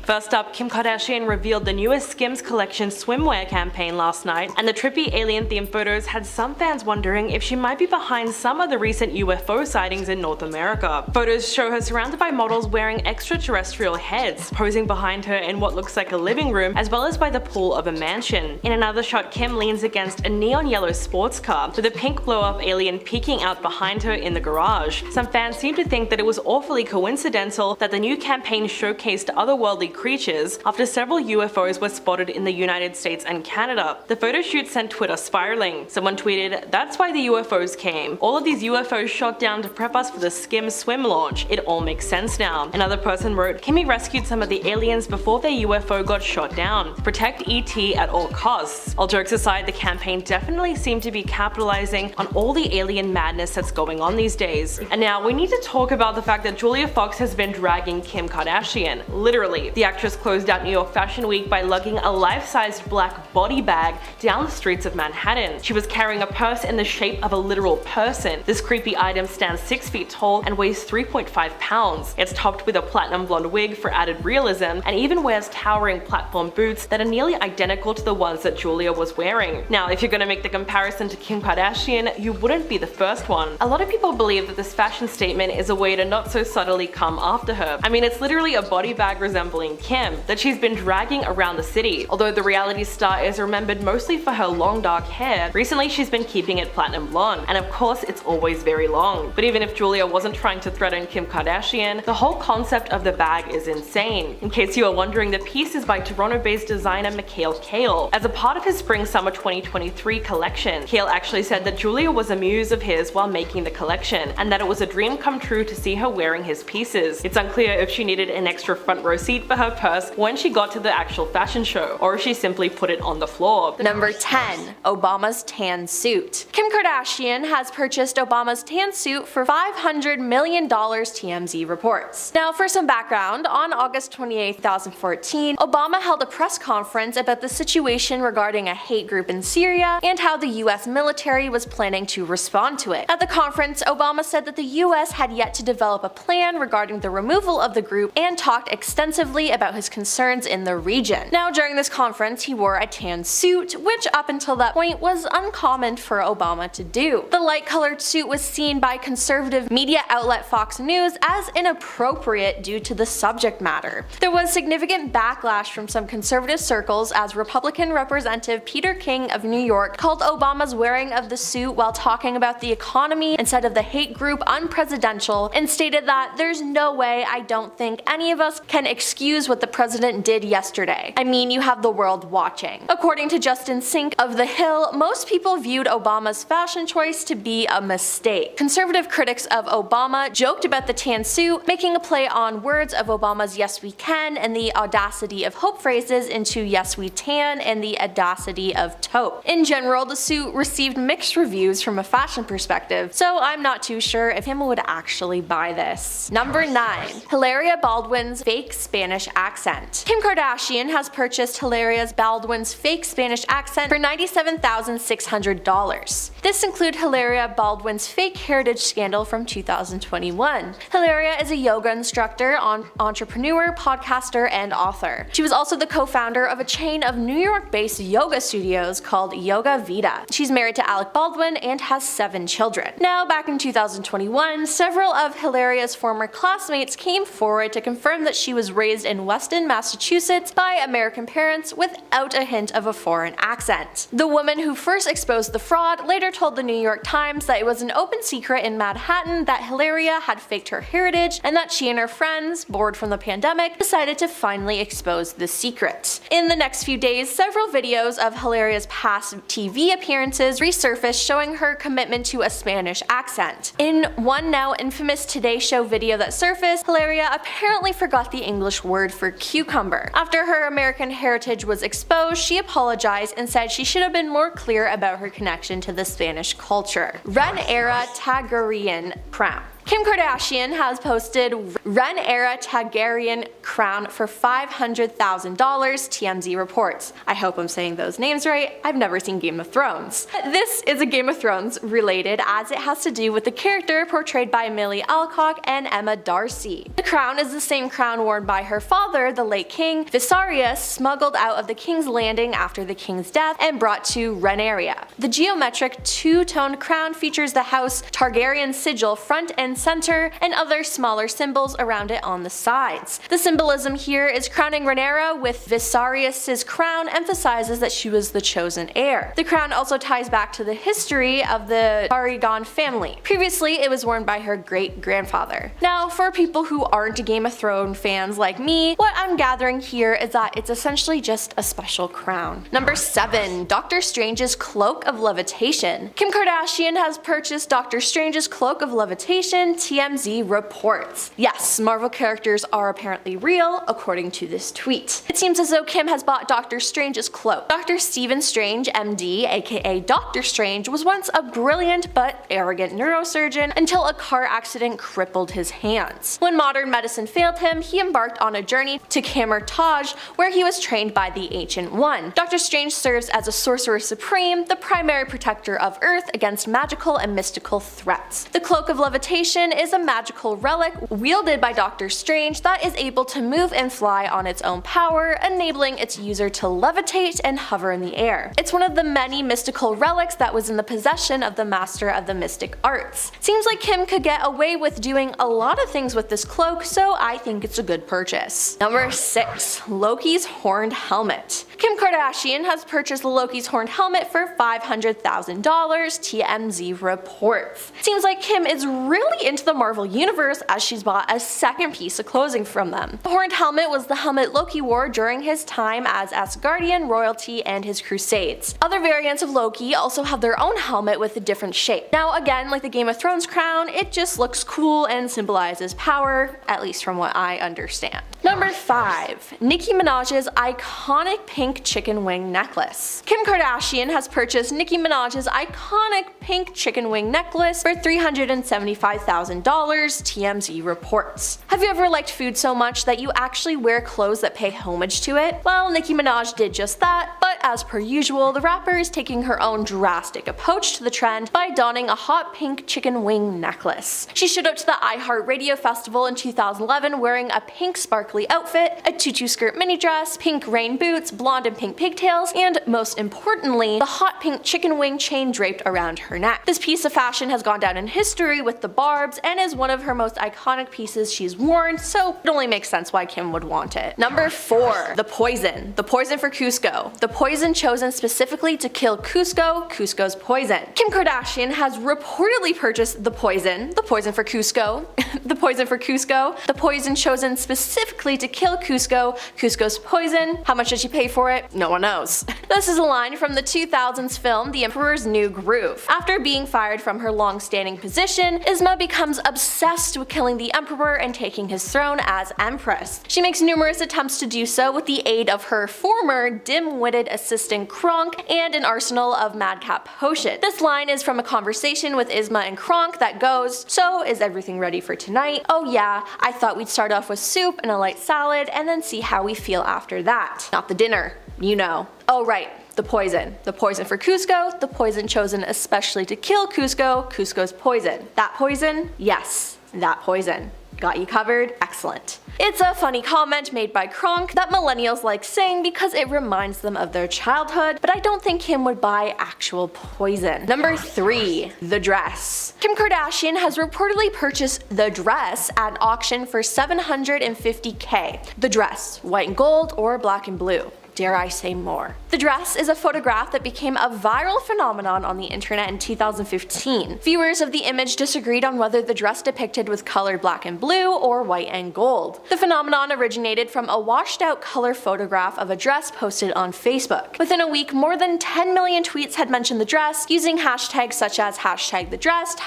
First up, Kim Kardashian revealed the newest Skims collection swimwear campaign last night, and the trippy alien-themed photos had some fans wondering if she might be behind some of the recent UFO sightings in North America. Photos show her surrounded by models wearing extraterrestrial heads, posing behind her in what looks like a living room, as well as by the pool of a mansion. In another shot, Kim leans against a neon yellow sports car, with a pink blow-up alien peeking out behind her in the garage. Some fans seem to think that it was awfully coincidental that the new campaign showcased otherworldly creatures after several UFOs were spotted in the United States and Canada. The photo shoot sent Twitter spiraling. Someone tweeted, "That's why the UFOs came. All of these UFOs shot down to prep us for the Skims swim launch. It all makes sense now." Another person wrote, "Kimmy rescued some of the aliens before their UFO got shot down. Protect ET at all costs." All jokes aside, the campaign definitely seemed to be capitalizing on all the alien madness that's going on these days. And now we need to talk about the fact that Julia Fox has been dragging Kim Kardashian. Literally. The actress closed out New York Fashion Week by lugging a life-sized black body bag down the streets of Manhattan. She was carrying a purse in the shape of a literal person. This creepy item stands 6 feet tall and weighs 3.5 pounds. It's topped with a platinum blonde wig for added realism, and even wears towering platform boots that are nearly identical to the ones that Julia was wearing. Now, if you're gonna make the comparison to Kim Kardashian, you wouldn't be the first one. A lot of people believe that this fashion statement is a way to not so subtly come after her. I mean, it's literally a body bag resembling Kim that she's been dragging around the city. Although the reality star is remembered mostly for her long dark hair, recently she's been keeping it platinum blonde, and of course it's always very long. But even if Julia wasn't trying to threaten Kim Kardashian, the whole concept of the bag is insane. In case you are wondering, the piece is by Toronto-based designer Mikhail Kale. As a part of his Spring-Summer 2023 collection, Kale actually said that Julia was a muse of his while making the collection, and that it was a dream come true to see her wearing his pieces. It's unclear if she needed an extra front row seat for her purse when she got to the actual fashion show, or if she simply put it on the floor. Number 10. Obama's tan suit. Kim Kardashian has purchased Obama's tan suit for $500 million, TMZ reports. Now, for some background, on August 28, 2014, Obama held a press conference about the situation regarding a hate group in Syria and how the US military was planning to respond to it. At the conference, Obama said that the US had yet to develop a plan regarding the removal of the group and talked extensively about his concerns in the region. Now, during this conference, he wore a tan suit, which up until that point was uncommon for Obama to do. The light-colored suit was seen by conservative media outlet Fox News as inappropriate due to the subject matter. There was significant backlash from some conservative circles as Republican Representative Peter King of New York called Obama's wearing of the suit while talking about the economy instead of the hate group unpresidential, and stated that "there's no way I don't think any of us can excuse what the president did yesterday. I mean, you have the world watching." According to Justin Sink of The Hill, most people viewed Obama's fashion choice to be a mistake. Conservative critics of Obama joked about the tan suit, making a play on words of Obama's "yes we can" and the audacity of hope phrases into "yes we tan" and the audacity of taupe. In general, the suit received mixed reviews from a fashion perspective, so I'm not too sure if Kim would actually buy this. Number 9. Hilaria Baldwin's fake Spanish accent. Kim Kardashian has purchased Hilaria Baldwin's fake Spanish accent for $97,600. This includes Hilaria Baldwin's fake heritage scandal from 2021. Hilaria is a yoga instructor, entrepreneur, podcaster, and author. She was also the co-founder of a chain of New York-based yoga studios called Yoga Vida. She's married to Alec Baldwin and has 7 children. Now, back in 2021, several of Hilaria's former classmates came forward to confirm that she was raised in Weston, Massachusetts by American parents without a hint of a foreign accent. The woman who first exposed the fraud later told the New York Times that it was an open secret in Manhattan that Hilaria had faked her heritage, and that she and her friends, bored from the pandemic, decided to finally expose the secret. In the next few days, several videos of Hilaria's past TV appearances resurfaced showing her commitment to a Spanish accent. In one now infamous Today Show video that surfaced, Hilaria apparently forgot the English word for cucumber. After her American heritage was exposed, she apologized and said she should have been more clear about her connection to the Spanish culture. Ren Era Tagarian Crown. Kim Kardashian has posted Ren-era Targaryen crown for $500,000, TMZ reports. I hope I'm saying those names right. I've never seen Game of Thrones. This is a Game of Thrones related, as it has to do with the character portrayed by Millie Alcock and Emma Darcy. The crown is the same crown worn by her father, the late king Viserys, smuggled out of the King's Landing after the king's death and brought to Ren-area. The geometric two-toned crown features the House Targaryen sigil front and center, and other smaller symbols around it on the sides. The symbolism here is crowning Ren-era with Viserys' crown emphasizes that she was the chosen heir. The crown also ties back to the history of the Targaryen family. Previously, it was worn by her great-grandfather. Now, for people who aren't Game of Thrones fans like me, what I'm gathering here is that it's essentially just a special crown. Number 7. Doctor Strange's Cloak of Levitation. Kim Kardashian has purchased Doctor Strange's Cloak of Levitation, TMZ reports. Yes, Marvel characters are apparently real, according to this tweet. It seems as though Kim has bought Doctor Strange's cloak. Dr. Stephen Strange, MD, aka Doctor Strange, was once a brilliant but arrogant neurosurgeon until a car accident crippled his hands. When modern medicine failed him, he embarked on a journey to Camartage, where he was trained by the Ancient One. Doctor Strange serves as a sorcerer supreme, the primary protector of Earth against magical and mystical threats. The Cloak of Levitation is a magical relic wielded by Doctor Strange that is able to move and fly on its own power, enabling its user to levitate and hover in the air. It's one of the many mystical relics that was in the possession of the master of the mystic arts. Seems like Kim could get away with doing a lot of things with this cloak, so I think it's a good purchase. Number 6. Loki's horned helmet. Kim Kardashian has purchased Loki's horned helmet for $500,000, TMZ reports. Seems like Kim is really into the Marvel universe, as she's bought a second piece of clothing from them. The horned helmet was the helmet Loki wore during his time as Asgardian royalty and his crusades. Other variants of Loki also have their own helmet with a different shape. Now again, like the Game of Thrones crown, it just looks cool and symbolizes power, at least from what I understand. Number 5. Nicki Minaj's iconic pink chicken wing necklace. Kim Kardashian has purchased Nicki Minaj's iconic pink chicken wing necklace for $375,000, TMZ reports. Have you ever liked food so much that you actually wear clothes that pay homage to it? Well, Nicki Minaj did just that, but as per usual, the rapper is taking her own drastic approach to the trend by donning a hot pink chicken wing necklace. She showed up to the iHeartRadio Festival in 2011 wearing a pink sparkly outfit, a tutu skirt mini dress, pink rain boots, blonde and pink pigtails, and most importantly, the hot pink chicken wing chain draped around her neck. This piece of fashion has gone down in history with the barbs and is one of her most iconic pieces she's worn, so it only makes sense why Kim would want it. Number 4. The poison. The poison for Cusco. The poison chosen specifically to kill Cusco, Cusco's poison. Kim Kardashian has reportedly purchased the poison for Cusco, the poison for Cusco, the poison chosen specifically to kill Cusco, Cusco's poison. How much did she pay for it? No one knows. This is a line from the 2000s film The Emperor's New Groove. After being fired from her long-standing position, Isma becomes obsessed with killing the emperor and taking his throne as empress. She makes numerous attempts to do so with the aid of her former dim-witted assistant Kronk and an arsenal of madcap potion. This line is from a conversation with Isma and Kronk that goes, "So, is everything ready for tonight? Oh yeah, I thought we'd start off with soup and a light salad and then see how we feel after that. Not the dinner, you know. Oh right, the poison. The poison for Cusco, the poison chosen especially to kill Cusco, Cusco's poison. That poison? Yes, that poison. Got you covered? Excellent." It's a funny comment made by Kronk that millennials like saying because it reminds them of their childhood, but I don't think Kim would buy actual poison. Number 3. The dress. Kim Kardashian has reportedly purchased the dress at auction for $750K. The dress, white and gold or black and blue. Dare I say more? The dress is a photograph that became a viral phenomenon on the internet in 2015. Viewers of the image disagreed on whether the dress depicted was colored black and blue or white and gold. The phenomenon originated from a washed out color photograph of a dress posted on Facebook. Within a week, more than 10 million tweets had mentioned the dress using hashtags such as #thedressed,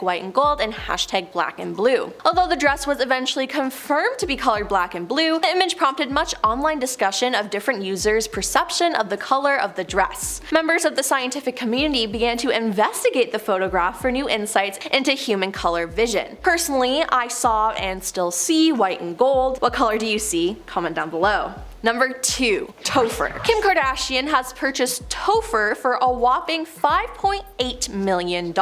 #white and gold, and #black and blue. Although the dress was eventually confirmed to be colored black and blue, the image prompted much online discussion of different users' perception of the the color of the dress. Members of the scientific community began to investigate the photograph for new insights into human color vision. Personally, I saw and still see white and gold. What color do you see? Comment down below. Number 2. Topher. Kim Kardashian has purchased Topher for a whopping $5.8 million.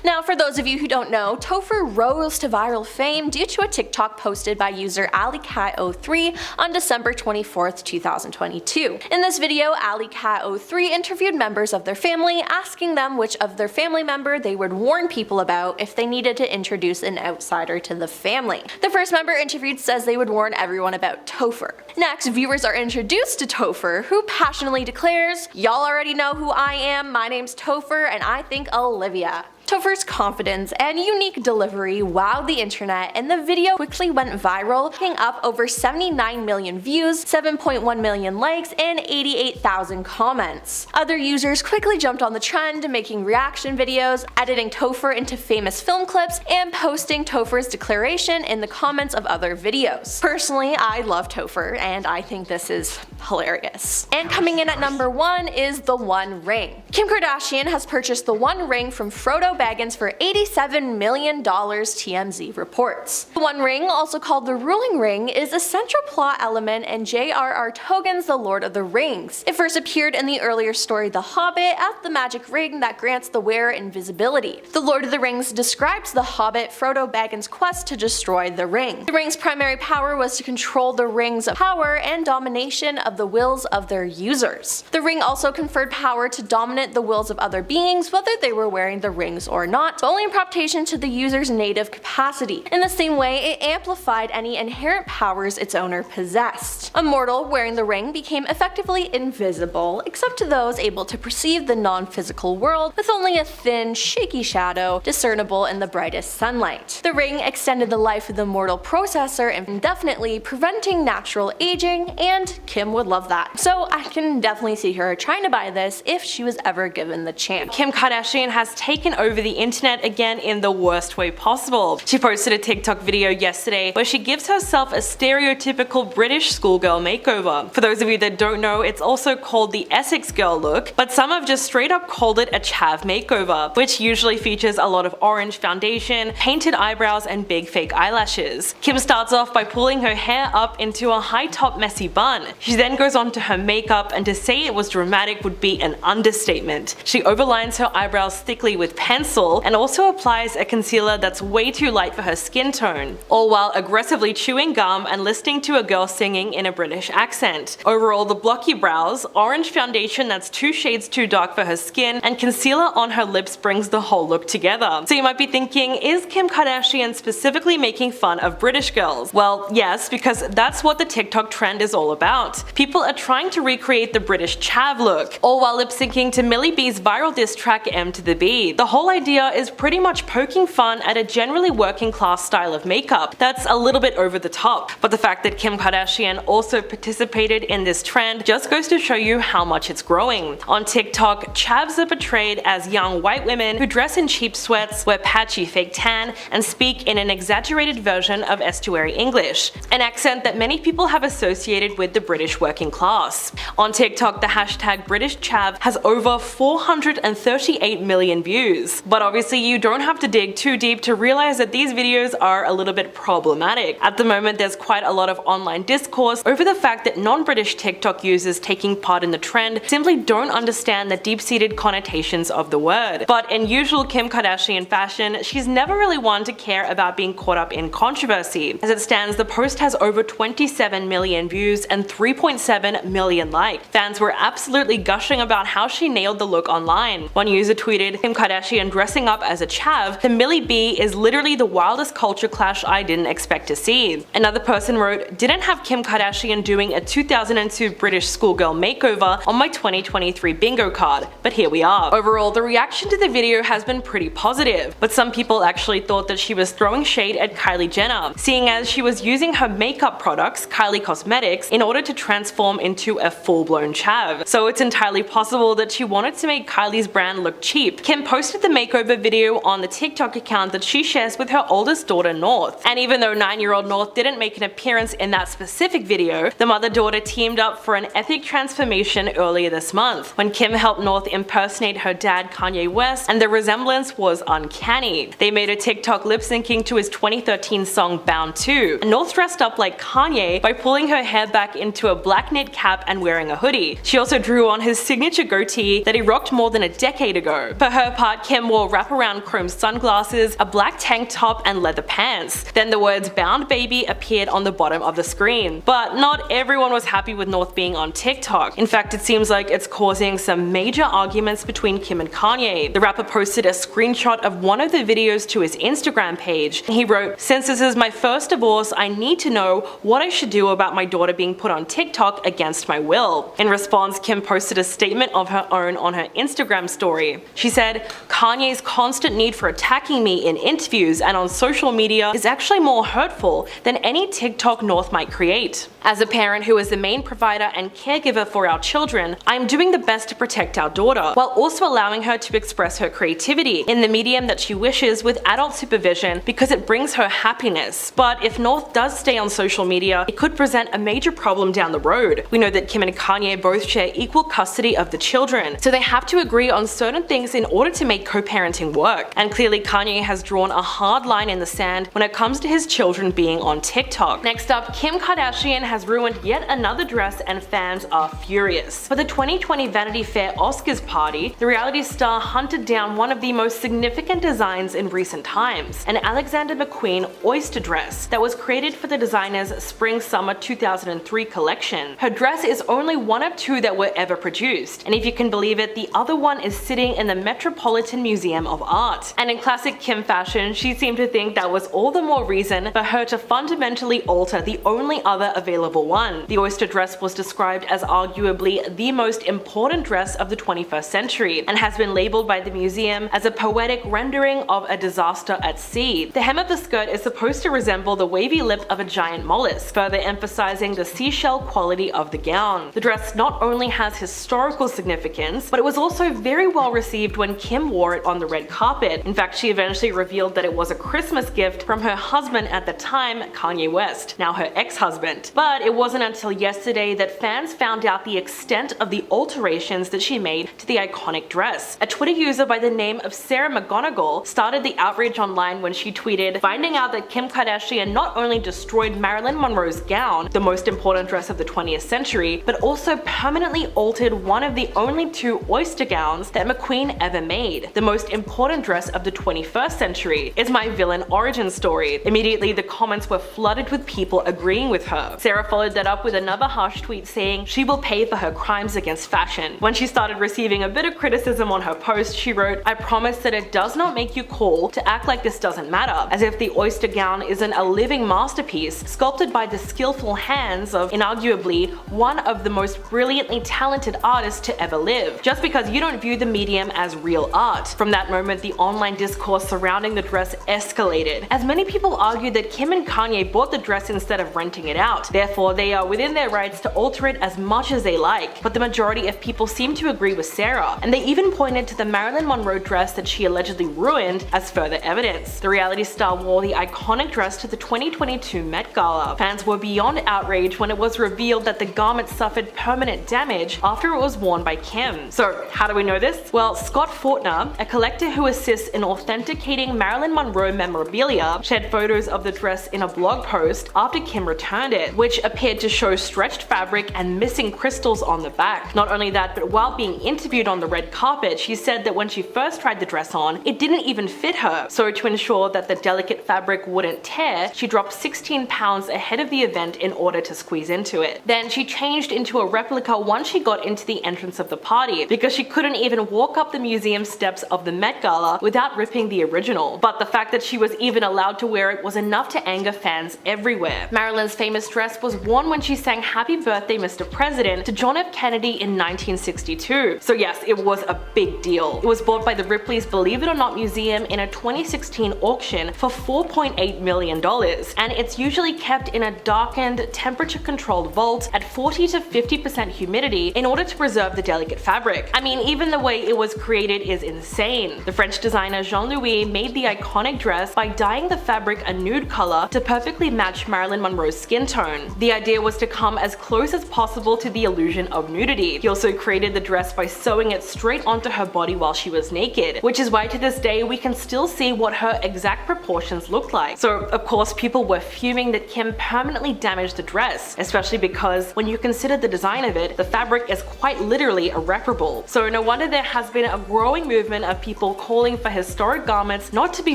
Now, for those of you who don't know, Topher rose to viral fame due to a TikTok posted by user AlleyCat03 on December 24th, 2022. In this video, AlleyCat03 interviewed members of their family, asking them which of their family member they would warn people about if they needed to introduce an outsider to the family. The first member interviewed says they would warn everyone about Topher. Next, viewers are introduced to Topher, who passionately declares, "Y'all already know who I am, my name's Topher and I think Olivia." Topher's confidence and unique delivery wowed the internet, and the video quickly went viral, picking up over 79 million views, 7.1 million likes, and 88,000 comments. Other users quickly jumped on the trend, making reaction videos, editing Topher into famous film clips, and posting Topher's declaration in the comments of other videos. Personally, I love Topher, and I think this is hilarious. And coming in at number 1 is the One Ring. Kim Kardashian has purchased the One Ring from Frodo Baggins for $87 million, TMZ reports. The One Ring, also called the ruling ring, is a central plot element in J.R.R. Tolkien's The Lord of the Rings. It first appeared in the earlier story The Hobbit as the magic ring that grants the wearer invisibility. The Lord of the Rings describes the Hobbit Frodo Baggins' quest to destroy the ring. The ring's primary power was to control the rings of power and domination of the wills of their users. The ring also conferred power to dominate the wills of other beings, whether they were wearing the rings or not, but only in proportion to the user's native capacity. In the same way, it amplified any inherent powers its owner possessed. A mortal wearing the ring became effectively invisible, except to those able to perceive the non-physical world, with only a thin, shaky shadow discernible in the brightest sunlight. The ring extended the life of the mortal processor indefinitely, preventing natural aging, and Kim would love that. So I can definitely see her trying to buy this if she was ever given the chance. Kim Kardashian has taken over the internet again in the worst way possible. She posted a TikTok video yesterday where she gives herself a stereotypical British schoolgirl makeover. For those of you that don't know, it's also called the Essex girl look, but some have just straight up called it a chav makeover, which usually features a lot of orange foundation, painted eyebrows, and big fake eyelashes. Kim starts off by pulling her hair up into a high top messy bun. She then goes on to her makeup, and to say it was dramatic would be an understatement. She overlines her eyebrows thickly with pencil and also applies a concealer that's way too light for her skin tone, all while aggressively chewing gum and listening to a girl singing in a British accent. Overall, the blocky brows, orange foundation that's 2 shades too dark for her skin, and concealer on her lips brings the whole look together. So you might be thinking, is Kim Kardashian specifically making fun of British girls? Well, yes, because that's what the TikTok trend is all about. People are trying to recreate the British chav look, all while lip syncing to Millie B's viral diss track M to the B. The whole idea is pretty much poking fun at a generally working class style of makeup that's a little bit over the top. But the fact that Kim Kardashian also participated in this trend just goes to show you how much it's growing. On TikTok, chavs are portrayed as young white women who dress in cheap sweats, wear patchy fake tan, and speak in an exaggerated version of estuary English, an accent that many people have associated with the British working class. On TikTok, the hashtag British Chav has over 438 million views. But obviously you don't have to dig too deep to realize that these videos are a little bit problematic. At the moment, there's quite a lot of online discourse over the fact that non-British TikTok users taking part in the trend simply don't understand the deep-seated connotations of the word. But in usual Kim Kardashian fashion, she's never really one to care about being caught up in controversy. As it stands, the post has over 27 million views and 3.7 million likes. Fans were absolutely gushing about how she nailed the look online. One user tweeted, "Kim Kardashian dressing up as a chav to Millie B is literally the wildest culture clash I didn't expect to see." Another person wrote, "Didn't have Kim Kardashian doing a 2002 British schoolgirl makeover on my 2023 bingo card, but here we are." Overall, the reaction to the video has been pretty positive, but some people actually thought that she was throwing shade at Kylie Jenner, seeing as she was using her makeup products, Kylie Cosmetics, in order to transform into a full-blown chav. So it's entirely possible that she wanted to make Kylie's brand look cheap. Kim posted the makeover video on the TikTok account that she shares with her oldest daughter North. And even though 9-year-old North didn't make an appearance in that specific video, the mother-daughter teamed up for an epic transformation earlier this month, when Kim helped North impersonate her dad Kanye West, and the resemblance was uncanny. They made a TikTok lip-syncing to his 2013 song Bound 2, and North dressed up like Kanye by pulling her hair back into a black knit cap and wearing a hoodie. She also drew on his signature goatee that he rocked more than a decade ago. For her part, Kim wore wraparound chrome sunglasses, a black tank top, and leather pants. Then the words "Bound Baby" appeared on the bottom of the screen. But not everyone was happy with North being on TikTok. In fact, it seems like it's causing some major arguments between Kim and Kanye. The rapper posted a screenshot of one of the videos to his Instagram page. He wrote, "Since this is my first divorce, I need to know what I should do about my daughter being put on TikTok against my will." In response, Kim posted a statement of her own on her Instagram story. She said, "Kanye's constant need for attacking me in interviews and on social media is actually more hurtful than any TikTok North might create. As a parent who is the main provider and caregiver for our children, I am doing the best to protect our daughter, while also allowing her to express her creativity in the medium that she wishes with adult supervision because it brings her happiness. But if North does stay on social media, it could present a major problem down the road. We know that Kim and Kanye both share equal custody of the children, so they have to agree on certain things in order to make co-parenting work. And clearly Kanye has drawn a hard line in the sand when it comes to his children being on TikTok." Next up, Kim Kardashian has ruined yet another dress and fans are furious. For the 2020 Vanity Fair Oscars party, the reality star hunted down one of the most significant designs in recent times, an Alexander McQueen oyster dress that was created for the designer's Spring-Summer 2003 collection. Her dress is only one of two that were ever produced, and if you can believe it, the other one is sitting in the Metropolitan Museum of Art. And in classic Kim fashion, she seemed to think that was all the more reason for her to fundamentally alter the only other available one. The oyster dress was described as arguably the most important dress of the 21st century, and has been labeled by the museum as a poetic rendering of a disaster at sea. The hem of the skirt is supposed to resemble the wavy lip of a giant mollusk, further emphasizing the seashell quality of the gown. The dress not only has historical significance, but it was also very well received when Kim wore it on the red carpet. In fact, she eventually revealed that it was a Christmas gift from her husband at the time, Kanye West, now her ex-husband. But it wasn't until yesterday that fans found out the extent of the alterations that she made to the iconic dress. A Twitter user by the name of Sarah McGonigal started the outrage online when she tweeted, finding out that Kim Kardashian not only destroyed Marilyn Monroe's gown, the most important dress of the 20th century, but also permanently altered one of the only two oyster gowns that McQueen ever made. The most important dress of the 21st century is my villain origin story. Immediately, the comments were flooded with people agreeing with her. Sarah followed that up with another harsh tweet saying she will pay for her crimes against fashion. When she started receiving a bit of criticism on her post, she wrote, "I promise that it does not make you cool to act like this doesn't matter, as if the oyster gown isn't a living masterpiece sculpted by the skillful hands of inarguably one of the most brilliantly talented artists to ever live, just because you don't view the medium as real art." From that moment, the online discourse surrounding the dress escalated, as many people argued that Kim and Kanye bought the dress instead of renting it out. Therefore, they are within their rights to alter it as much as they like. But the majority of people seem to agree with Sarah, and they even pointed to the Marilyn Monroe dress that she allegedly ruined as further evidence. The reality star wore the iconic dress to the 2022 Met Gala. Fans were beyond outraged when it was revealed that the garment suffered permanent damage after it was worn by Kim. So how do we know this? Well, Scott Fortner, a collector who assists in authenticating Marilyn Monroe memorabilia, shared photos of the dress in a blog post after Kim returned it, which appeared to show stretched fabric and missing crystals on the back. Not only that, but while being interviewed on the red carpet, she said that when she first tried the dress on, it didn't even fit her. So to ensure that the delicate fabric wouldn't tear, she dropped 16 pounds ahead of the event in order to squeeze into it. Then she changed into a replica once she got into the entrance of the party, because she couldn't even walk up the museum steps of the Met Gala without ripping the original. But the fact that she was even allowed to wear it was enough to anger fans everywhere. Marilyn's famous dress was worn when she sang "Happy Birthday, Mr. President" to John F. Kennedy in 1962. So yes, it was a big deal. It was bought by the Ripley's Believe It or Not Museum in a 2016 auction for $4.8 million, and it's usually kept in a darkened, temperature-controlled vault at 40 to 50% humidity in order to preserve the delicate fabric. I mean, even the way it was created is insane. stain. The French designer Jean-Louis made the iconic dress by dyeing the fabric a nude color to perfectly match Marilyn Monroe's skin tone. The idea was to come as close as possible to the illusion of nudity. He also created the dress by sewing it straight onto her body while she was naked, which is why to this day we can still see what her exact proportions looked like. So of course people were fuming that Kim permanently damaged the dress, especially because when you consider the design of it, the fabric is quite literally irreparable. So no wonder there has been a growing movement of people calling for historic garments not to be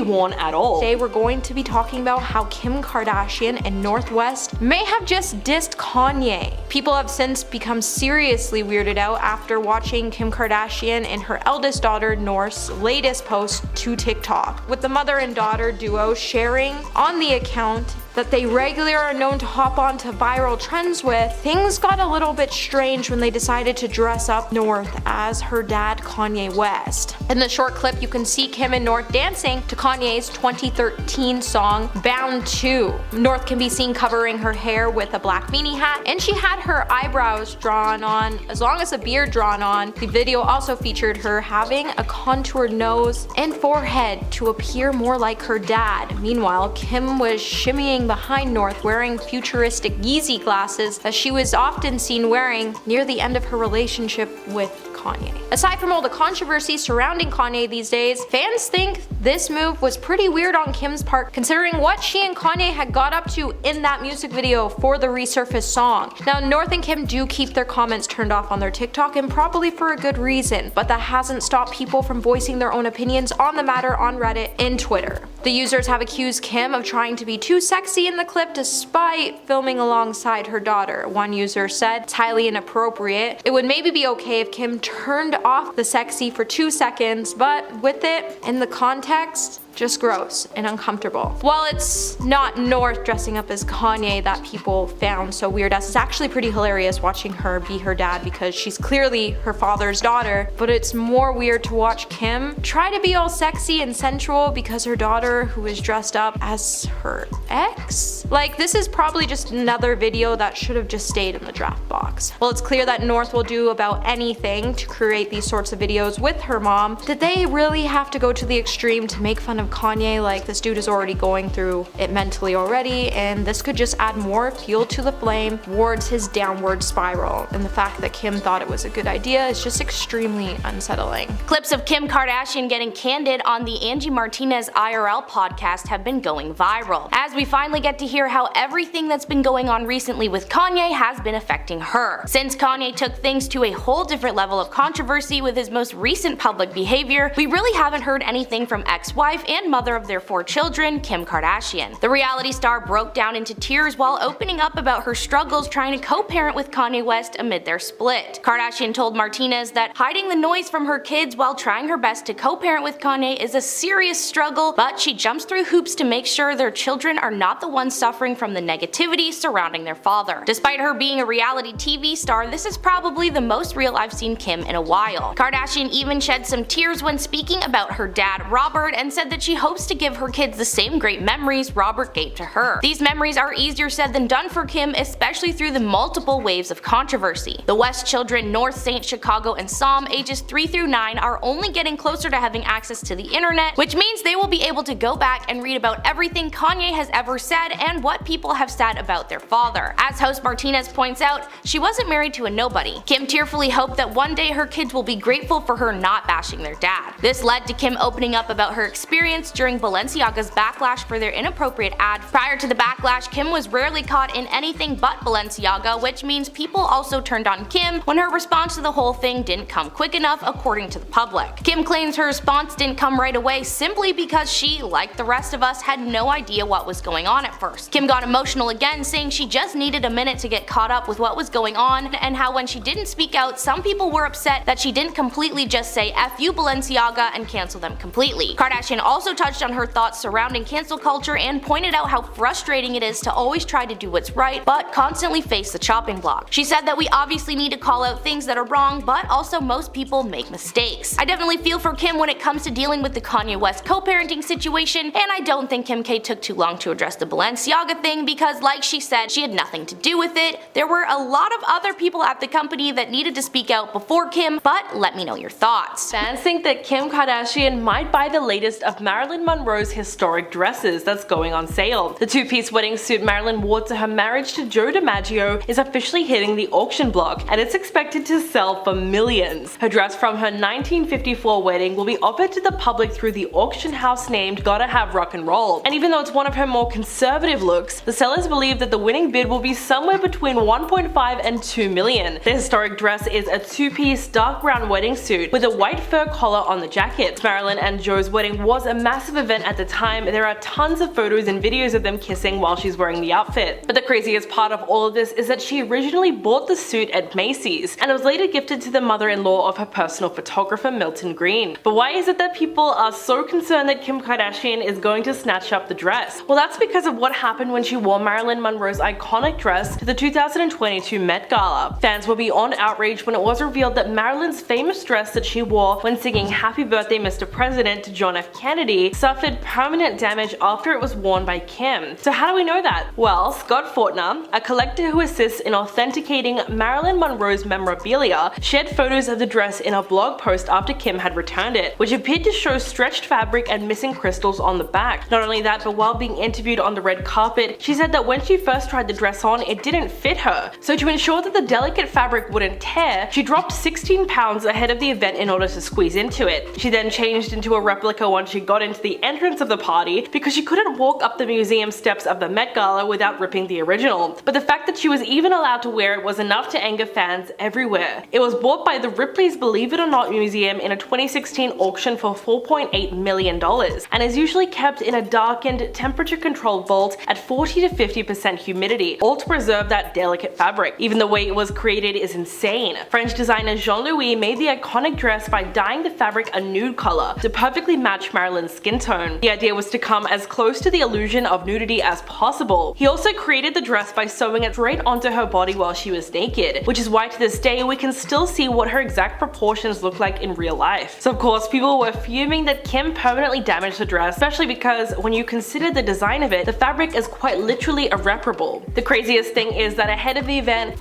worn at all. Today we're going to be talking about how Kim Kardashian and North West may have just dissed Kanye. People have since become seriously weirded out after watching Kim Kardashian and her eldest daughter North's latest post to TikTok, with the mother and daughter duo sharing on the account that they regularly are known to hop onto viral trends with. Things got a little bit strange when they decided to dress up North as her dad Kanye West. In the short clip you can see Kim and North dancing to Kanye's 2013 song Bound 2. North can be seen covering her hair with a black beanie hat, and she had her eyebrows drawn on as long as a beard drawn on. The video also featured her having a contoured nose and forehead to appear more like her dad. Meanwhile, Kim was shimmying behind North wearing futuristic Yeezy glasses that she was often seen wearing near the end of her relationship with Kanye. Aside from all the controversies surrounding Kanye these days, fans think this move was pretty weird on Kim's part considering what she and Kanye had got up to in that music video for the resurfaced song. Now North and Kim do keep their comments turned off on their TikTok, and probably for a good reason, but that hasn't stopped people from voicing their own opinions on the matter on Reddit and Twitter. The users have accused Kim of trying to be too sexy in the clip despite filming alongside her daughter. One user said it's highly inappropriate. It would maybe be okay if Kim turned off the sexy for 2 seconds, but with it in the context, just gross and uncomfortable. While it's not North dressing up as Kanye that people found so weird, as it's actually pretty hilarious watching her be her dad because she's clearly her father's daughter, but it's more weird to watch Kim try to be all sexy and sensual because her daughter, who is dressed up as her ex? Like, this is probably just another video that should have just stayed in the draft box. Well, it's clear that North will do about anything to create these sorts of videos with her mom. Did they really have to go to the extreme to make fun of Kanye? Like, this dude is already going through it mentally already, and this could just add more fuel to the flame towards his downward spiral. And the fact that Kim thought it was a good idea is just extremely unsettling. Clips of Kim Kardashian getting candid on the Angie Martinez IRL podcast have been going viral, as we finally get to hear how everything that's been going on recently with Kanye has been affecting her. Since Kanye took things to a whole different level of controversy with his most recent public behavior, we really haven't heard anything from ex-wife and mother of their 4 children, Kim Kardashian. The reality star broke down into tears while opening up about her struggles trying to co-parent with Kanye West amid their split. Kardashian told Martinez that hiding the noise from her kids while trying her best to co-parent with Kanye is a serious struggle, but she jumps through hoops to make sure their children are not the ones suffering from the negativity surrounding their father. Despite her being a reality TV star, this is probably the most real I've seen Kim in a while. Kardashian even shed some tears when speaking about her dad, Robert, and said that she hopes to give her kids the same great memories Robert gave to her. These memories are easier said than done for Kim, especially through the multiple waves of controversy. The West children, North, Saint, Chicago, and Psalm, ages 3 through 9, are only getting closer to having access to the internet, which means they will be able to go back and read about everything Kanye has ever said and what people have said about their father. As host Martinez points out, she wasn't married to a nobody. Kim tearfully hoped that one day her kids will be grateful for her not bashing their dad. This led to Kim opening up about her experience during Balenciaga's backlash for their inappropriate ad. Prior to the backlash, Kim was rarely caught in anything but Balenciaga, which means people also turned on Kim when her response to the whole thing didn't come quick enough, according to the public. Kim claims her response didn't come right away simply because she, like the rest of us, had no idea what was going on at first. Kim got emotional again, saying she just needed a minute to get caught up with what was going on, and how when she didn't speak out, some people were upset that she didn't completely just say F you Balenciaga and cancel them completely. Kardashian also also touched on her thoughts surrounding cancel culture and pointed out how frustrating it is to always try to do what's right, but constantly face the chopping block. She said that we obviously need to call out things that are wrong, but also most people make mistakes. I definitely feel for Kim when it comes to dealing with the Kanye West co-parenting situation, and I don't think Kim K took too long to address the Balenciaga thing because, like she said, she had nothing to do with it. There were a lot of other people at the company that needed to speak out before Kim, but let me know your thoughts. Fans think that Kim Kardashian might buy the latest of Marilyn Monroe's historic dresses that's going on sale. The two-piece wedding suit Marilyn wore to her marriage to Joe DiMaggio is officially hitting the auction block, and it's expected to sell for millions. Her dress from her 1954 wedding will be offered to the public through the auction house named Gotta Have Rock and Roll, and even though it's one of her more conservative looks, the sellers believe that the winning bid will be somewhere between 1.5 and 2 million. The historic dress is a two-piece dark brown wedding suit with a white fur collar on the jacket. Marilyn and Joe's wedding was a massive event at the time. There are tons of photos and videos of them kissing while she's wearing the outfit. But the craziest part of all of this is that she originally bought the suit at Macy's, and it was later gifted to the mother-in-law of her personal photographer Milton Green. But why is it that people are so concerned that Kim Kardashian is going to snatch up the dress? Well, that's because of what happened when she wore Marilyn Monroe's iconic dress to the 2022 Met Gala. Fans were beyond outraged when it was revealed that Marilyn's famous dress that she wore when singing Happy Birthday Mr. President to John F. Kennedy suffered permanent damage after it was worn by Kim. So how do we know that? Well, Scott Fortner, a collector who assists in authenticating Marilyn Monroe's memorabilia, shared photos of the dress in a blog post after Kim had returned it, which appeared to show stretched fabric and missing crystals on the back. Not only that, but while being interviewed on the red carpet, she said that when she first tried the dress on, it didn't fit her. So to ensure that the delicate fabric wouldn't tear, she dropped 16 pounds ahead of the event in order to squeeze into it. She then changed into a replica once she got into the entrance of the party because she couldn't walk up the museum steps of the Met Gala without ripping the original. But the fact that she was even allowed to wear it was enough to anger fans everywhere. It was bought by the Ripley's Believe It or Not Museum in a 2016 auction for $4.8 million and is usually kept in a darkened, temperature-controlled vault at 40 to 50% humidity, all to preserve that delicate fabric. Even the way it was created is insane. French designer Jean-Louis made the iconic dress by dyeing the fabric a nude color to perfectly match Marilyn's skin tone. The idea was to come as close to the illusion of nudity as possible. He also created the dress by sewing it straight onto her body while she was naked, which is why to this day we can still see what her exact proportions look like in real life. So of course people were fuming that Kim permanently damaged the dress, especially because when you consider the design of it, the fabric is quite literally irreparable. The craziest thing is ahead of the event,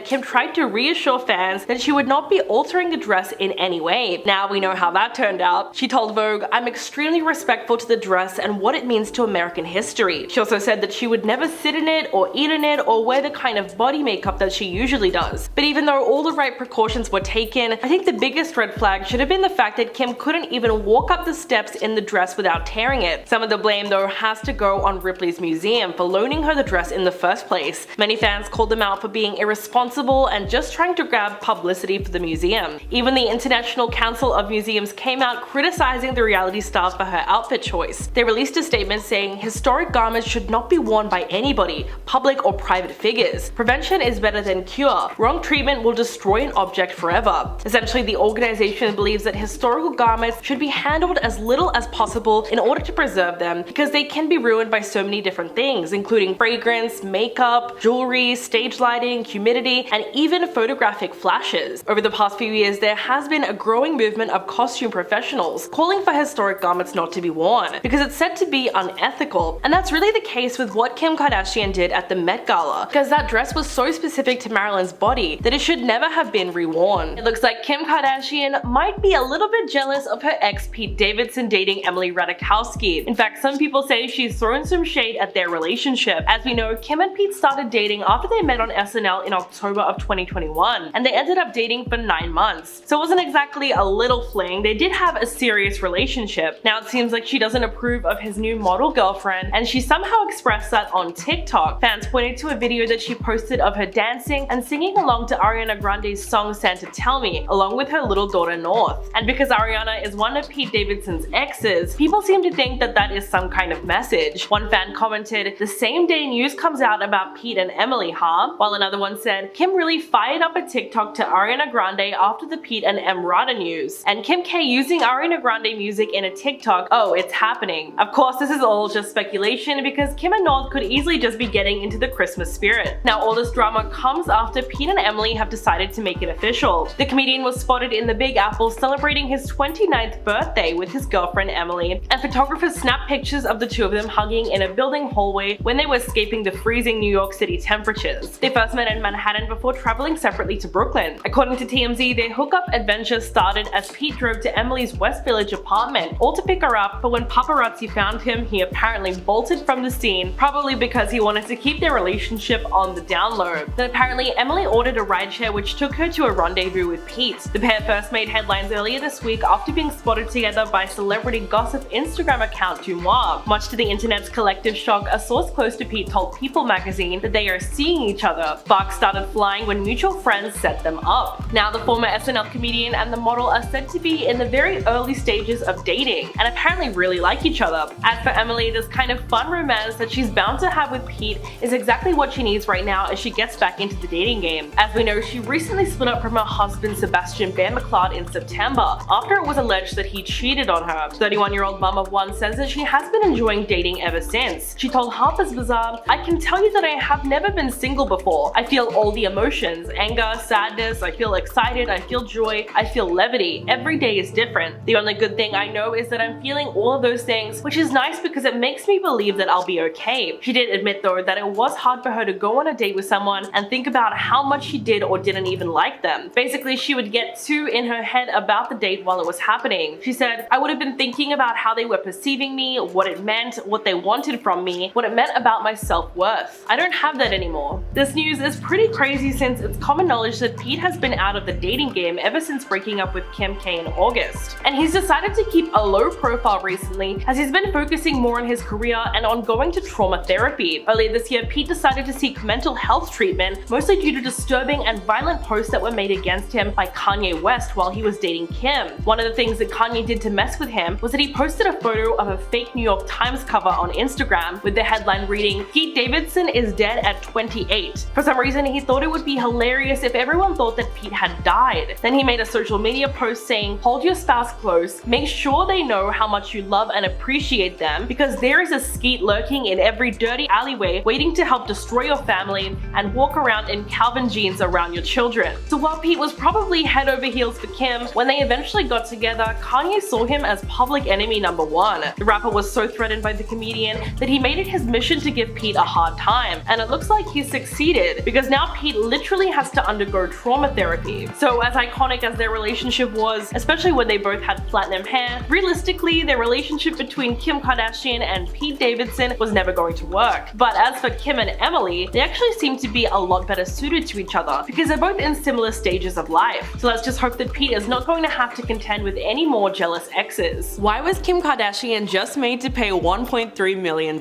Kim tried to reassure fans that she would not be altering the dress in any way. Now we know how that turned out. She told Vogue, "I'm extremely respectful to the dress and what it means to American history." She also said that she would never sit in it or eat in it or wear the kind of body makeup that she usually does. But even though all the right precautions were taken, I think the biggest red flag should have been the fact that Kim couldn't even walk up the steps in the dress without tearing it. Some of the blame though has to go on Ripley's museum for loaning her the dress in the first place. Many fans called them out for being irresponsible and just trying to grab publicity for the museum. Even the International Council of Museums came out criticizing the reality star for her outfit choice. They released a statement saying historic garments should not be worn by anybody, public or private figures. Prevention is better than cure. Wrong treatment will destroy an object forever. Essentially, the organization believes that historical garments should be handled as little as possible in order to preserve them because they can be ruined by so many different things, including fragrance, makeup, jewelry, stage lighting, humidity, and even photographic flashes. Over the past few years, there has been a growing movement of costume professionals calling for historic garments not to be worn because it's said to be unethical. And that's really the case with what Kim Kardashian did at the Met Gala, because that dress was so specific to Marilyn's body that it should never have been reworn. It looks like Kim Kardashian might be a little bit jealous of her ex Pete Davidson dating Emily Ratajkowski. In fact, some people say she's thrown some shade at their relationship. As we know, Kim and Pete started dating after they met on SNL in October of 2021, and they ended up dating for 9 months. So it wasn't exactly a little fling, they did have a serious relationship. Now it seems like she doesn't approve of his new model girlfriend, and she somehow expressed that on TikTok. Fans pointed to a video that she posted of her dancing and singing along to Ariana Grande's song Santa Tell Me, along with her little daughter North. And because Ariana is one of Pete Davidson's exes, people seem to think that that is some kind of message. One fan commented, "The same day news comes out about Pete and Emily, huh?" While another one said, "Kim really fired up a TikTok to Ariana Grande after the Pete and Emrata news." And Kim K using Ariana Ariana Grande music in a TikTok, oh, it's happening. Of course, this is all just speculation because Kim and North could easily just be getting into the Christmas spirit. Now, all this drama comes after Pete and Emily have decided to make it official. The comedian was spotted in the Big Apple celebrating his 29th birthday with his girlfriend Emily, and photographers snapped pictures of the two of them hugging in a building hallway when they were escaping the freezing New York City temperatures. They first met in Manhattan before traveling separately to Brooklyn. According to TMZ, their hookup adventure started as Pete drove to Emily's West Village apartment, all to pick her up, but when paparazzi found him, he apparently bolted from the scene, probably because he wanted to keep their relationship on the down low. Then apparently Emily ordered a rideshare which took her to a rendezvous with Pete. The pair first made headlines earlier this week after being spotted together by celebrity gossip Instagram account Dumois. Much to the internet's collective shock, a source close to Pete told People magazine that they are seeing each other. Sparks started flying when mutual friends set them up. Now the former SNL comedian and the model are said to be in the very early stages of dating and apparently really like each other. As for Emily, this kind of fun romance that she's bound to have with Pete is exactly what she needs right now as she gets back into the dating game. As we know, she recently split up from her husband Sebastian Bear McLeod in September after it was alleged that he cheated on her. 31-year-old mom of one says that she has been enjoying dating ever since. She told Harper's Bazaar, "I can tell you that I have never been single before. I feel all the emotions, anger, sadness, I feel excited, I feel joy, I feel levity. Every day is different. The only good thing I know is that I'm feeling all of those things, which is nice because it makes me believe that I'll be okay." She did admit though that it was hard for her to go on a date with someone and think about how much she did or didn't even like them. Basically, she would get too in her head about the date while it was happening. She said, "I would have been thinking about how they were perceiving me, what it meant, what they wanted from me, what it meant about my self-worth. I don't have that anymore." This news is pretty crazy since it's common knowledge that Pete has been out of the dating game ever since breaking up with Kim K in August. And he's decided to keep a low profile recently as he's been focusing more on his career and on going to trauma therapy. Earlier this year, Pete decided to seek mental health treatment, mostly due to disturbing and violent posts that were made against him by Kanye West while he was dating Kim. One of the things that Kanye did to mess with him was that he posted a photo of a fake New York Times cover on Instagram with the headline reading, "Pete Davidson is dead at 28. For some reason, he thought it would be hilarious if everyone thought that Pete had died. Then he made a social media post saying, "Hold your spouse close, make sure they know how much you love and appreciate them, because there is a skeet lurking in every dirty alleyway waiting to help destroy your family and walk around in Calvin jeans around your children." So while Pete was probably head over heels for Kim, when they eventually got together, Kanye saw him as public enemy number one. The rapper was so threatened by the comedian that he made it his mission to give Pete a hard time, and it looks like he succeeded because now Pete literally has to undergo trauma therapy. So as iconic as their relationship was, especially when they both had platinum hair, realistically their relationship between Kim Kardashian and Pete Davidson was never going to work. But as for Kim and Emily, they actually seem to be a lot better suited to each other because they're both in similar stages of life. So let's just hope that Pete is not going to have to contend with any more jealous exes. Why was Kim Kardashian just made to pay $1.3 million?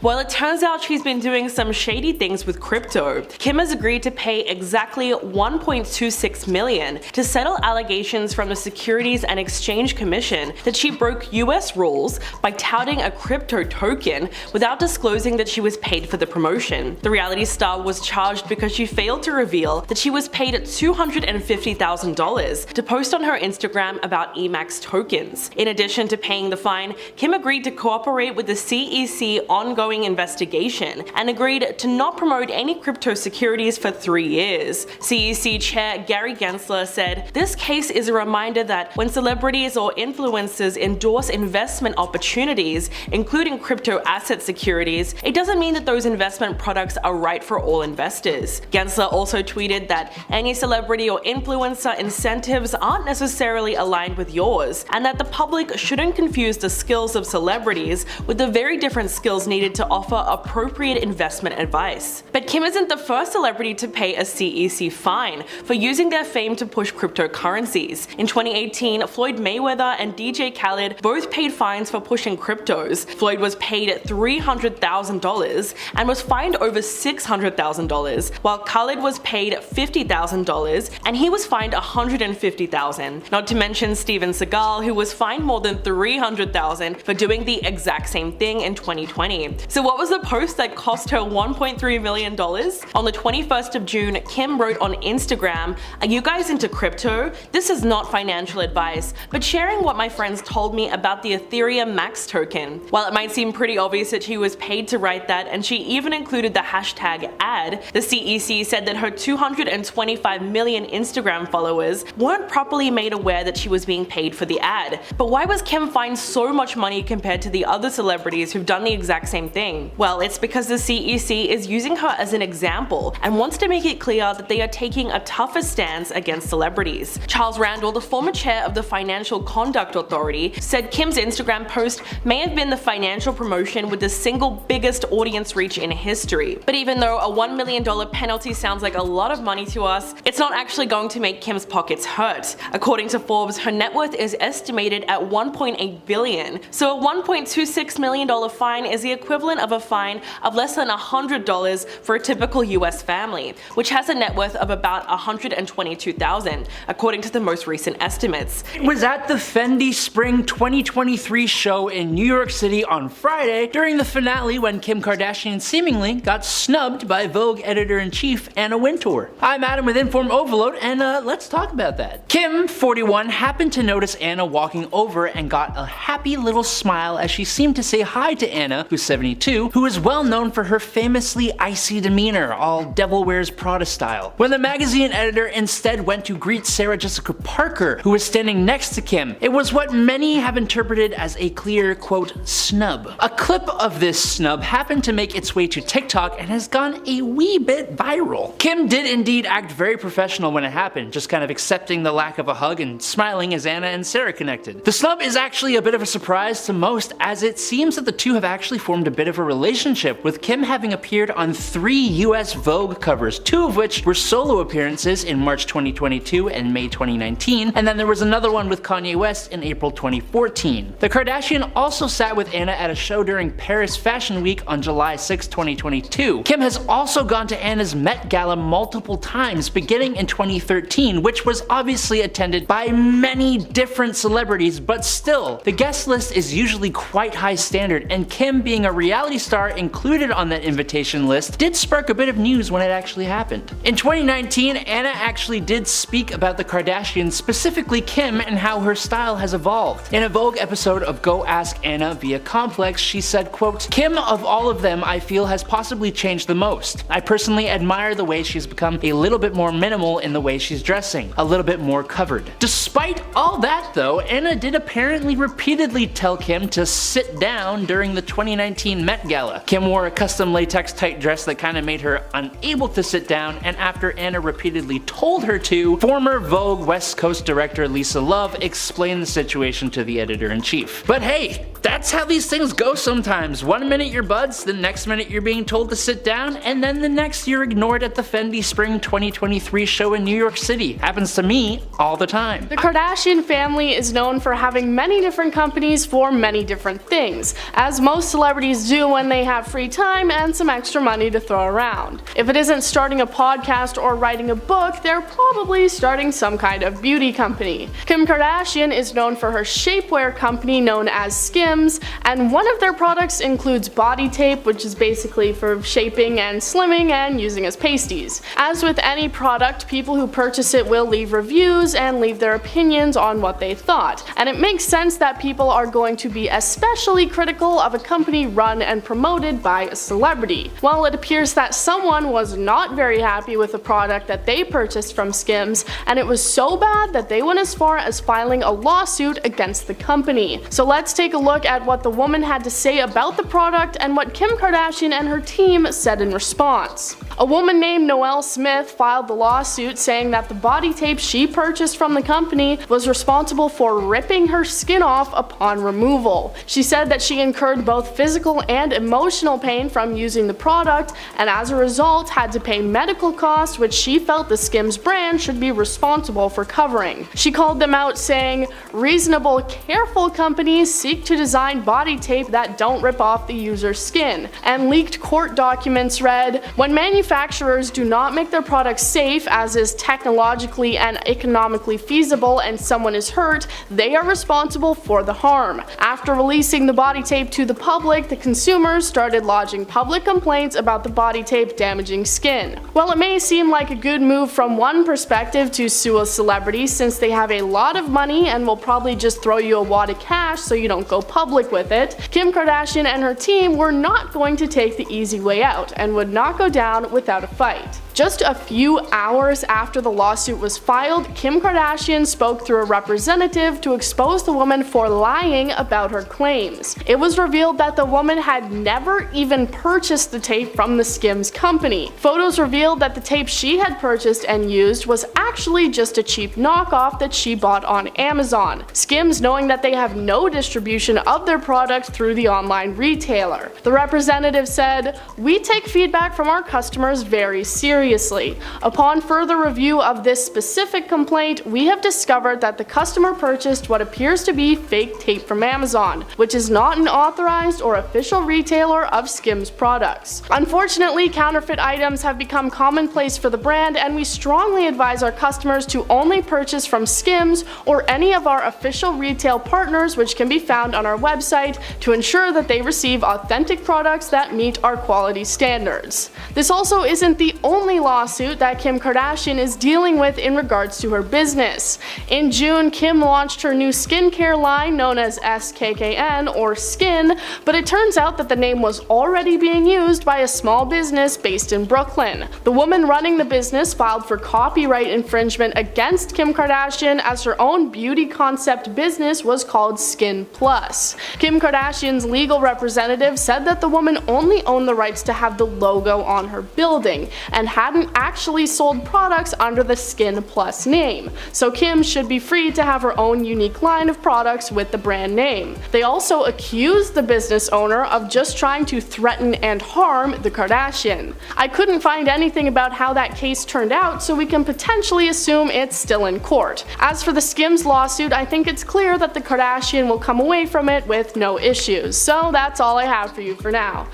Well, it turns out she's been doing some shady things with crypto. Kim has agreed to pay exactly $1.26 million to settle allegations from the Securities and Exchange Commission that she broke US rules by touting a crypto token without disclosing that she was paid for the promotion. The reality star was charged because she failed to reveal that she was paid $250,000 to post on her Instagram about EMAX tokens. In addition to paying the fine, Kim agreed to cooperate with the CEC ongoing investigation and agreed to not promote any crypto securities for 3 years. CEC Chair Gary Gensler said, "This case is a reminder that when celebrities or influencers endorse investment opportunities, including crypto asset securities, it doesn't mean that those investment products are right for all investors." Gensler also tweeted that any celebrity or influencer incentives aren't necessarily aligned with yours, and that the public shouldn't confuse the skills of celebrities with the very different skills needed to offer appropriate investment advice. But Kim isn't the first celebrity to pay a CEC fine for using their fame to push cryptocurrencies. In 2018, Floyd Mayweather and DJ Khaled both paid fines for pushing cryptos. Floyd was paid $300,000 and was fined over $600,000, while Khaled was paid $50,000 and he was fined $150,000. Not to mention Steven Seagal, who was fined more than $300,000 for doing the exact same thing in 2020. So what was the post that cost her $1.3 million? On the 21st of June, Kim wrote on Instagram, "Are you guys into crypto? This is not financial advice, but sharing what my friends told me about the Ethereum Max token. While it might seem pretty obvious that she was paid to write that, and she even included the hashtag ad, the CEC said that her 225 million Instagram followers weren't properly made aware that she was being paid for the ad. But why was Kim fined so much money compared to the other celebrities who've done the exact same thing? Well, it's because the CEC is using her as an example and wants to make it clear that they are taking a tougher stance against celebrities. Charles Randall, the former chair of the Financial Conduct Authority, said Kim's Instagram post may have been the financial promotion with the single biggest audience reach in history. But even though a $1 million penalty sounds like a lot of money to us, it's not actually going to make Kim's pockets hurt. According to Forbes, her net worth is estimated at $1.8 billion. So a $1.26 million fine is the equivalent of a fine of less than $100 for a typical US family, which has a net worth of about $122,000, according to the most recent estimates. It was at the Fendi Spring 2023 show in New York City on Friday during the finale when Kim Kardashian seemingly got snubbed by Vogue editor-in-chief Anna Wintour. I'm Adam with InformOverload, and let's talk about that. Kim, 41, happened to notice Anna walking over and got a happy little smile as she seemed to say hi to Anna, who's 72, who is well known for her famously icy demeanor, all Devil Wears Prada style. When the magazine editor instead went to greet Sarah Jessica Parker, who was standing next to Kim, it was what many have interpreted as a clear, quote, snub. A clip of this snub happened to make its way to TikTok and has gone a wee bit viral. Kim did indeed act very professional when it happened, just kind of accepting the lack of a hug and smiling as Anna and Sarah connected. The snub is actually a bit of a surprise to most, as it seems that the two have actually formed a bit of a relationship, with Kim having appeared on 3 US Vogue covers, 2 of which were solo appearances in March 2022 and May 2019, and then there was another one with Kanye West in April 2014. The Kardashian also sat with Anna at a show during Paris Fashion Week on July 6, 2022. Kim has also gone to Anna's Met Gala multiple times, beginning in 2013, which was obviously attended by many different celebrities, but still, the guest list is usually quite high standard, and Kim being a reality star included on that invitation list did spark a bit of news when it actually happened. In 2019, Anna actually did speak about the Kardashians, specifically Kim, and how her style has evolved. In a Vogue episode of Go Ask Anna via Complex, she said, quote, "Kim of all of them I feel has possibly changed the most. I personally admire the way she's become a little bit more minimal in the way she's dressing, a little bit more covered." Despite all that though, Anna did apparently repeatedly tell Kim to sit down during the 2019 Met Gala. Kim wore a custom latex tight dress that kind of made her unable to sit down, and after Anna repeatedly told her to, former Vogue West Coast director Lisa Love explained the situation to the editor-in-chief. But hey, that's how these things go sometimes. One minute you're buds, the next minute you're being told to sit down, and then the next you're ignored at the Fendi Spring 2023 show in New York City. Happens to me all the time. The Kardashian family is known for having many different companies for many different things, as most celebrities do when they have free time and some extra money to throw around. If it isn't starting a podcast or writing a book, they're probably starting some kind of beauty company. Kim Kardashian is known for her shapewear company known as Skims, and one of their products includes body tape, which is basically for shaping and slimming and using as pasties. As with any product, people who purchase it will leave reviews and leave their opinions on what they thought, and it makes sense that people are going to be especially critical of a company run and promoted by a celebrity. Well, it appears that someone was not very happy with the product that they purchased from Skims, and it was so bad that they went as far as filing a lawsuit against the company. So let's take a look at what the woman had to say about the product and what Kim Kardashian and her team said in response. A woman named Noelle Smith filed the lawsuit saying that the body tape she purchased from the company was responsible for ripping her skin off upon removal. She said that she incurred both physical and emotional pain from using the product, and as a result had to pay medical costs which she felt the Skims brand should be responsible for covering. She called them out saying, "Reasonable, careful companies seek to design designed body tape that don't rip off the user's skin. And leaked court documents read, "When manufacturers do not make their products safe as is technologically and economically feasible and someone is hurt, they are responsible for the harm." After releasing the body tape to the public, the consumers started lodging public complaints about the body tape damaging skin. While it may seem like a good move from one perspective to sue a celebrity since they have a lot of money and will probably just throw you a wad of cash so you don't go public with it, Kim Kardashian and her team were not going to take the easy way out and would not go down without a fight. Just a few hours after the lawsuit was filed, Kim Kardashian spoke through a representative to expose the woman for lying about her claims. It was revealed that the woman had never even purchased the tape from the Skims company. Photos revealed that the tape she had purchased and used was actually just a cheap knockoff that she bought on Amazon. Skims, knowing that they have no distribution of their product through the online retailer. The representative said, "We take feedback from our customers very seriously. Upon further review of this specific complaint, we have discovered that the customer purchased what appears to be fake tape from Amazon, which is not an authorized or official retailer of Skims products. Unfortunately, counterfeit items have become commonplace for the brand, and we strongly advise our customers to only purchase from Skims or any of our official retail partners, which can be found on our website, to ensure that they receive authentic products that meet our quality standards." This also isn't the only lawsuit that Kim Kardashian is dealing with in regards to her business. In June, Kim launched her new skincare line known as SKKN or Skin, but it turns out that the name was already being used by a small business based in Brooklyn. The woman running the business filed for copyright infringement against Kim Kardashian as her own beauty concept business was called Skin Plus. Kim Kardashian's legal representative said that the woman only owned the rights to have the logo on her building and hadn't actually sold products under the Skin Plus name, so Kim should be free to have her own unique line of products with the brand name. They also accused the business owner of just trying to threaten and harm the Kardashian. I couldn't find anything about how that case turned out, so we can potentially assume it's still in court. As for the Skims lawsuit, I think it's clear that the Kardashian will come away from it with no issues. So that's all I have for you for now.